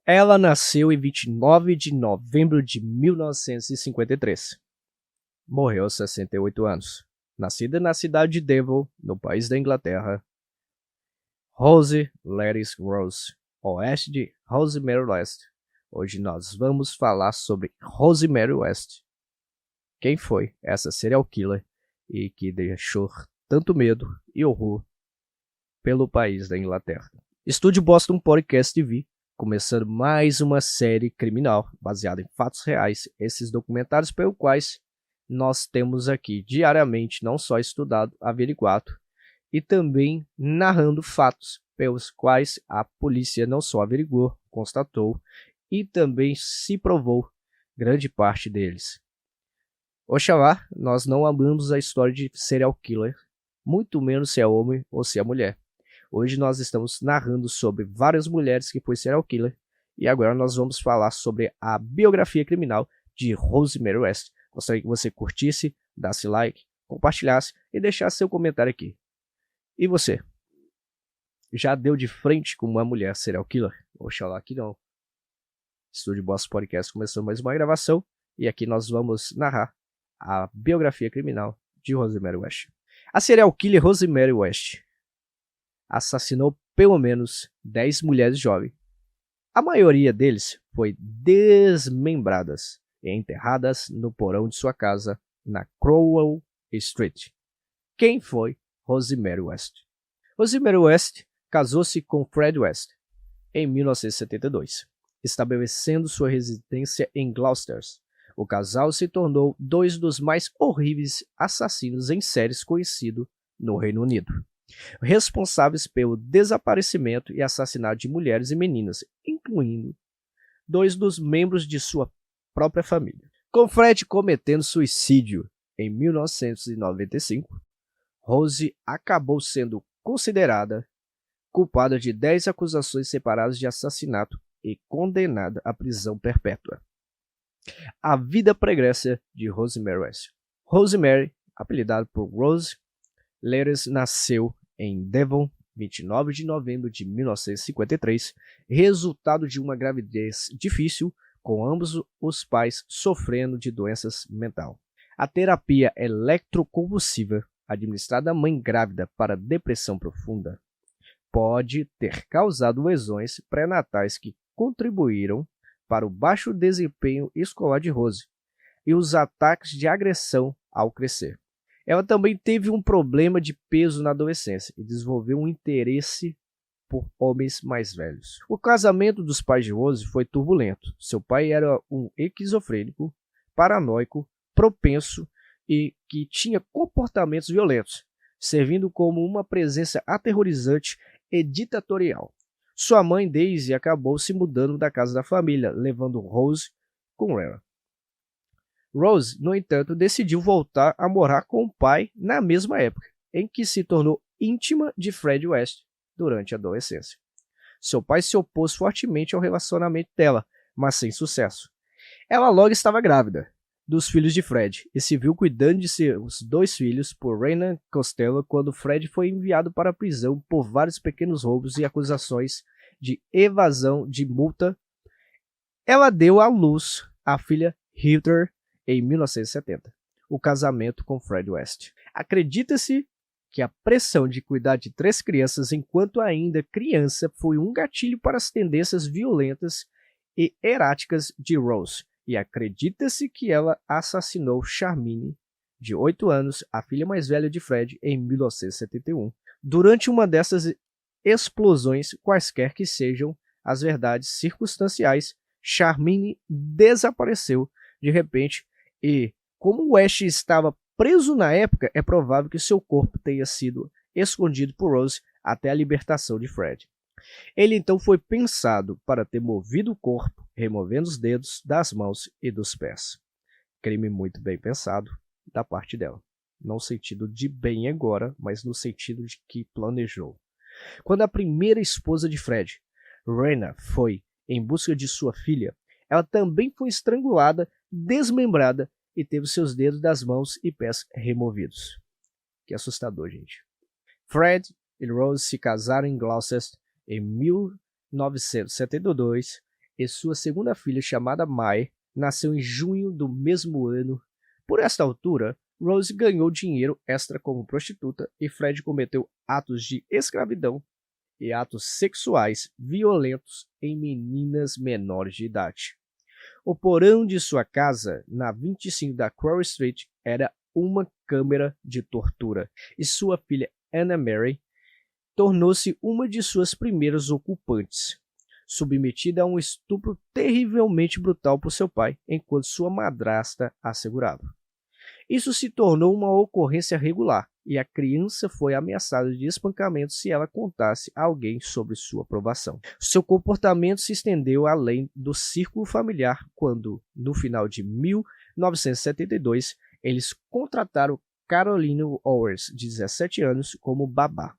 Ela nasceu em 29 de novembro de 1953. Morreu aos 68 anos. Nascida na cidade de Devon, no país da Inglaterra, Rose Ladys Rose, oeste de Rosemary West. Hoje nós vamos falar sobre Rosemary West. Quem foi essa serial killer e que deixou tanto medo e horror pelo país da Inglaterra? Estúdio Boston Podcast TV, começando mais uma série criminal baseada em fatos reais. Esses documentários pelos quais nós temos aqui diariamente não só estudado, averiguado e também narrando fatos pelos quais a polícia não só averiguou, constatou e também se provou grande parte deles. Oxalá nós não amamos a história de serial killer, muito menos se é homem ou se é mulher. Hoje nós estamos narrando sobre várias mulheres que foi serial killer e agora nós vamos falar sobre a biografia criminal de Rosemary West. Gostaria que você curtisse, desse like, compartilhasse e deixasse seu comentário aqui. E você? Já deu de frente com uma mulher serial killer? Oxalá que não. Estúdio Boss Podcast começou mais uma gravação e aqui nós vamos narrar a biografia criminal de Rosemary West. A serial killer Rosemary West assassinou pelo menos 10 mulheres jovens. A maioria deles foi desmembradas e enterradas no porão de sua casa na Crowell Street. Quem foi Rosemary West? Rosemary West casou-se com Fred West em 1972, estabelecendo sua residência em Gloucester. O casal se tornou dois dos mais horríveis assassinos em séries conhecidos no Reino Unido, responsáveis pelo desaparecimento e assassinato de mulheres e meninas, incluindo dois dos membros de sua própria família. Com Fred cometendo suicídio em 1995, Rose acabou sendo considerada culpada de 10 acusações separadas de assassinato e condenada à prisão perpétua. A vida pregressa de Rosemary West. Rosemary, apelidada por Rose Ladys, nasceu em Devon, 29 de novembro de 1953, resultado de uma gravidez difícil, com ambos os pais sofrendo de doenças mentais. A terapia eletroconvulsiva administrada à mãe grávida para depressão profunda pode ter causado lesões pré-natais que contribuíram para o baixo desempenho escolar de Rose e os ataques de agressão ao crescer. Ela também teve um problema de peso na adolescência e desenvolveu um interesse por homens mais velhos. O casamento dos pais de Rose foi turbulento. Seu pai era um esquizofrênico, paranoico, propenso e que tinha comportamentos violentos, servindo como uma presença aterrorizante e ditatorial. Sua mãe, Daisy, acabou se mudando da casa da família, levando Rose com ela. Rose, no entanto, decidiu voltar a morar com o pai na mesma época, em que se tornou íntima de Fred West durante a adolescência. Seu pai se opôs fortemente ao relacionamento dela, mas sem sucesso. Ela logo estava grávida dos filhos de Fred e se viu cuidando de seus dois filhos por Renan Costello quando Fred foi enviado para a prisão por vários pequenos roubos e acusações de evasão de multa. Ela deu à luz a filha Heather em 1970, o casamento com Fred West. Acredita-se que a pressão de cuidar de 3 crianças enquanto ainda criança foi um gatilho para as tendências violentas e erráticas de Rose, e acredita-se que ela assassinou Charmaine, de 8 anos, a filha mais velha de Fred, em 1971. Durante uma dessas explosões, quaisquer que sejam as verdades circunstanciais, Charmaine desapareceu de repente e, como West estava preso na época, é provável que seu corpo tenha sido escondido por Rose até a libertação de Fred. Ele então foi pensado para ter movido o corpo, removendo os dedos das mãos e dos pés. Crime muito bem pensado da parte dela. Não no sentido de bem agora, mas no sentido de que planejou. Quando a primeira esposa de Fred, Rena, foi em busca de sua filha, ela também foi estrangulada, desmembrada e teve seus dedos das mãos e pés removidos. Que assustador, gente. Fred e Rose se casaram em Gloucester em 1972 e sua segunda filha, chamada Mae, nasceu em junho do mesmo ano. Por esta altura, Rose ganhou dinheiro extra como prostituta e Fred cometeu atos de escravidão e atos sexuais violentos em meninas menores de idade. O porão de sua casa, na 25 da Crow Street, era uma câmara de tortura, e sua filha Anna Mary tornou-se uma de suas primeiras ocupantes, submetida a um estupro terrivelmente brutal por seu pai, enquanto sua madrasta a segurava. Isso se tornou uma ocorrência regular, e a criança foi ameaçada de espancamento se ela contasse a alguém sobre sua provação. Seu comportamento se estendeu além do círculo familiar quando, no final de 1972, eles contrataram Caroline Owers, de 17 anos, como babá.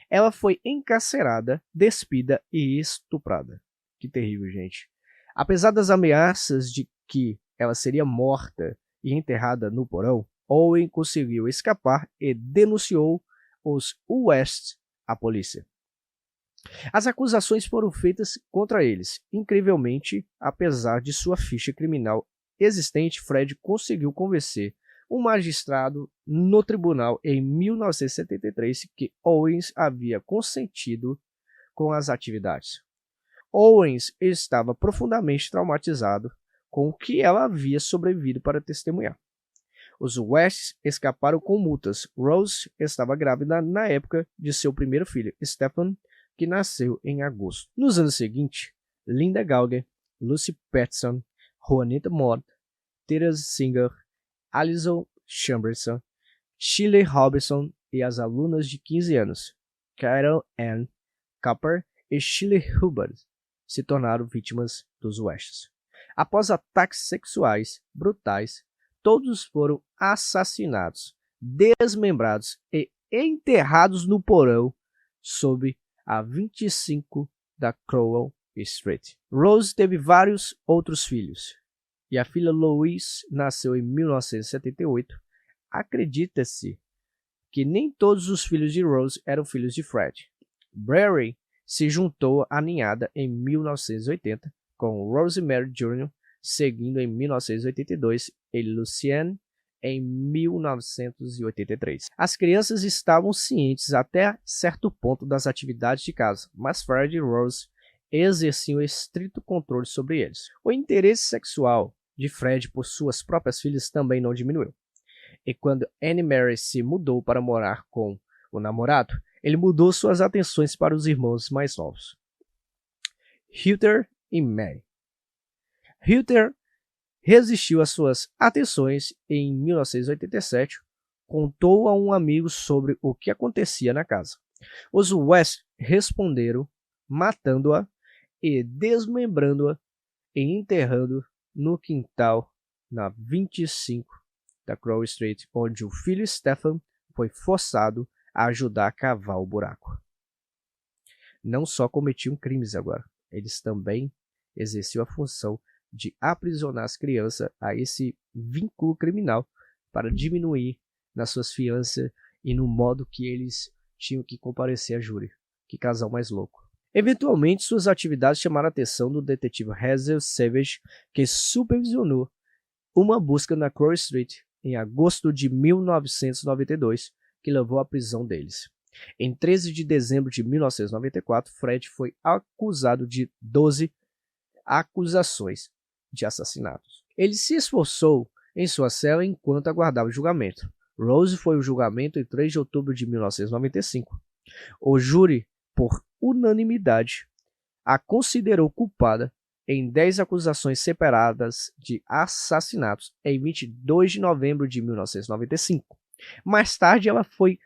Ela foi encarcerada, despida e estuprada. Que terrível, gente. Apesar das ameaças de que ela seria morta e enterrada no porão, Owen conseguiu escapar e denunciou os West à polícia. As acusações foram feitas contra eles. Incrivelmente, apesar de sua ficha criminal existente, Fred conseguiu convencer um magistrado no tribunal em 1973 que Owens havia consentido com as atividades. Owens estava profundamente traumatizado com o que ela havia sobrevivido para testemunhar. Os Wests escaparam com multas. Rose estava grávida na época de seu primeiro filho, Stephen, que nasceu em agosto. Nos anos seguintes, Linda Gauger, Lucy Patterson, Juanita Mott, Teresa Singer, Alison Chamberson, Shirley Robertson e as alunas de 15 anos, Carol Ann Cooper e Shirley Hubbard, se tornaram vítimas dos Wests. Após ataques sexuais brutais, todos foram assassinados, desmembrados e enterrados no porão sob a 25 da Crowell Street. Rose teve vários outros filhos, e a filha Louise nasceu em 1978. Acredita-se que nem todos os filhos de Rose eram filhos de Fred. Brary se juntou à ninhada em 1980 com Rosemary Jr., seguindo em 1982 e Lucienne em 1983. As crianças estavam cientes até certo ponto das atividades de casa, mas Fred e Rose exerciam estrito controle sobre eles. O interesse sexual de Fred por suas próprias filhas também não diminuiu. E quando Anne Mary se mudou para morar com o namorado, ele mudou suas atenções para os irmãos mais novos, Heather e Mary. Heather resistiu às suas atenções e, em 1987, contou a um amigo sobre o que acontecia na casa. Os West responderam, matando-a e desmembrando-a e enterrando no quintal na 25 da Crow Street, onde o filho Stephen foi forçado a ajudar a cavar o buraco. Não só cometiam crimes agora, eles também exerciam a função de aprisionar as crianças a esse vínculo criminal para diminuir nas suas fianças e no modo que eles tinham que comparecer a júri. Que casal mais louco. Eventualmente, suas atividades chamaram a atenção do detetive Hazel Savage, que supervisionou uma busca na Crow Street em agosto de 1992, que levou à prisão deles. Em 13 de dezembro de 1994, Fred foi acusado de 12 acusações de assassinatos. Ele se esforçou em sua cela enquanto aguardava o julgamento. Rose foi ao julgamento em 3 de outubro de 1995. O júri, por unanimidade, a considerou culpada em 10 acusações separadas de assassinatos em 22 de novembro de 1995. Mais tarde, ela foi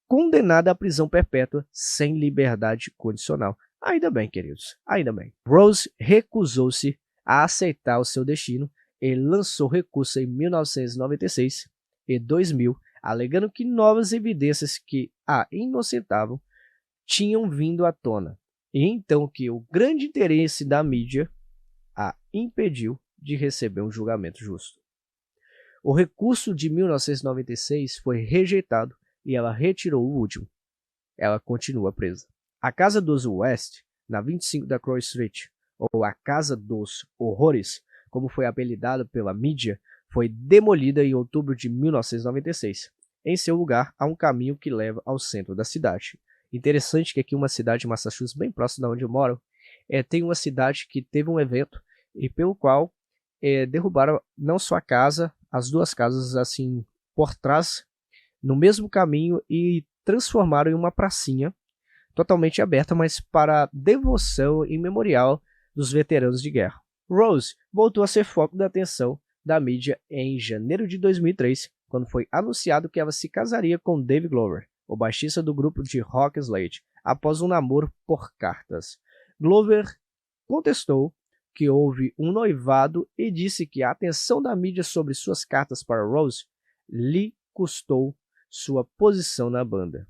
condenada à prisão perpétua sem liberdade condicional. Ainda bem, queridos, ainda bem. Rose recusou-se a aceitar o seu destino e lançou recurso em 1996 e 2000, alegando que novas evidências que a inocentavam tinham vindo à tona, e então que o grande interesse da mídia a impediu de receber um julgamento justo. O recurso de 1996 foi rejeitado e ela retirou o último. Ela continua presa. A casa dos West, na 25 da Crow Street, ou a Casa dos Horrores, como foi apelidado pela mídia, foi demolida em outubro de 1996. Em seu lugar, há um caminho que leva ao centro da cidade. Interessante que aqui uma cidade de Massachusetts, bem próxima de onde eu moro, tem uma cidade que teve um evento e pelo qual derrubaram não só a casa, as duas casas assim por trás, no mesmo caminho, e transformaram em uma pracinha totalmente aberta, mas para devoção e memorial dos veteranos de guerra. Rose voltou a ser foco da atenção da mídia em janeiro de 2003, quando foi anunciado que ela se casaria com Dave Glover, o baixista do grupo de rock Slade, após um namoro por cartas. Glover contestou que houve um noivado e disse que a atenção da mídia sobre suas cartas para Rose lhe custou sua posição na banda.